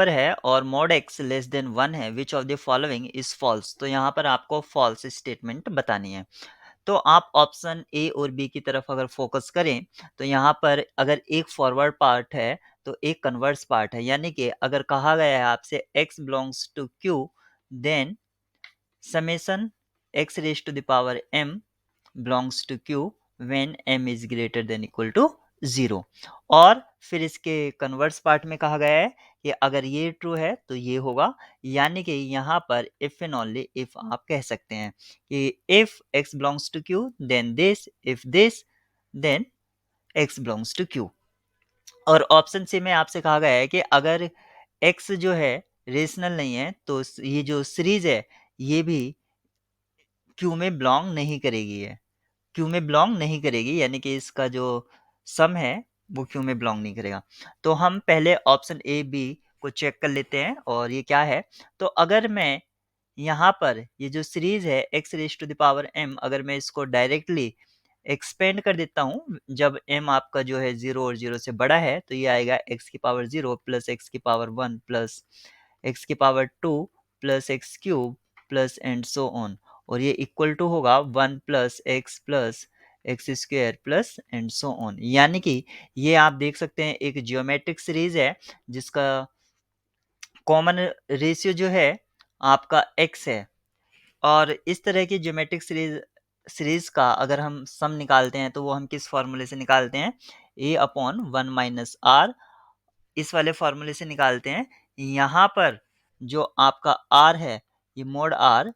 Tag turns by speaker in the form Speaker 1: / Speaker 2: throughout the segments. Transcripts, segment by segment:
Speaker 1: पर है और मॉड एक्स लेस देन 1 है, which of the following is false. तो यहाँ पर आपको फॉल्स स्टेटमेंट बतानी है। तो आप ऑप्शन ए और बी की तरफ अगर फोकस करें तो यहाँ पर अगर एक फॉरवर्ड पार्ट है तो एक कन्वर्स पार्ट है, यानी कि अगर कहा गया है आपसे x belongs to q, then summation x raise to the power m belongs to q when m is greater than equal to 0। और फिर इसके कन्वर्स पार्ट में कहा गया है कि अगर ये ट्रू है तो ये होगा, यानी कि यहाँ पर इफ एंड ओनली इफ आप कह सकते हैं कि if x belongs to q then this, if this then x belongs to q। और ऑप्शन सी में आपसे कहा गया है कि अगर x जो है रेशनल नहीं है तो ये जो सीरीज है ये भी q में बिलोंग नहीं करेगी है, क्यू में बिलोंग नहीं करेगी, यानी कि इसका जो सम है वो क्यू में बिलोंग नहीं करेगा। तो हम पहले ऑप्शन ए बी को चेक कर लेते हैं और ये क्या है। तो अगर मैं यहाँ पर ये जो सीरीज है x raise to the power m, अगर मैं इसको डायरेक्टली एक्सपेंड कर देता हूँ, जब m आपका जो है 0 और 0 से बड़ा है तो ये आएगा x की पावर 0 प्लस x की पावर 1 प्लस x की power 2 plus x cube plus and so on, और ये इक्वल टू होगा 1 plus x square plus and so on. यानी कि ये आप देख सकते हैं एक जियोमेट्रिक सीरीज है जिसका कॉमन रेशियो जो है आपका x है। और इस तरह की ज्योमेट्रिक सीरीज का अगर हम सम निकालते हैं तो वो हम किस फॉर्मूले से निकालते हैं, a अपॉन 1 माइनस आर, इस वाले फॉर्मूले से निकालते हैं। यहाँ पर जो आपका r है ये मोड r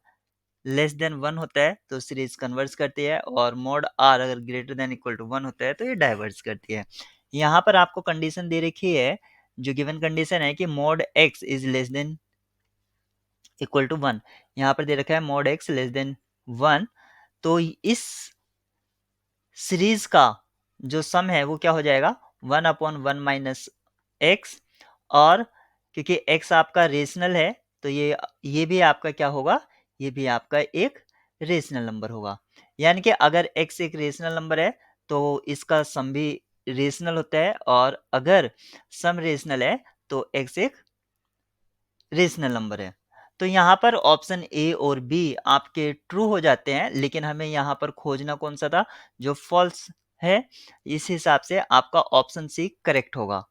Speaker 1: लेस देन 1 होता है तो सीरीज कन्वर्स करती है, और मोड r अगर ग्रेटर देन इक्वल टू 1 होता है तो ये डाइवर्स करती है। यहाँ पर आपको कंडीशन दे रखी है, जो गिवन कंडीशन है कि mod x is less than equal to 1, यहाँ पर दे रखा है मोड x लेस देन 1। तो इस सीरीज का जो सम है वो क्या हो जाएगा 1 अपॉन 1 माइनस एक्स, और क्योंकि x आपका रेशनल है तो ये भी आपका क्या होगा, ये भी आपका एक रेशनल नंबर होगा। यानी कि अगर x एक रेशनल नंबर है तो इसका सम भी रेशनल होता है, और अगर सम रेशनल है तो x एक रेशनल नंबर है। तो यहाँ पर ऑप्शन ए और बी आपके ट्रू हो जाते हैं, लेकिन हमें यहाँ पर खोजना कौन सा था, जो फॉल्स है। इस हिसाब से आपका ऑप्शन सी करेक्ट होगा।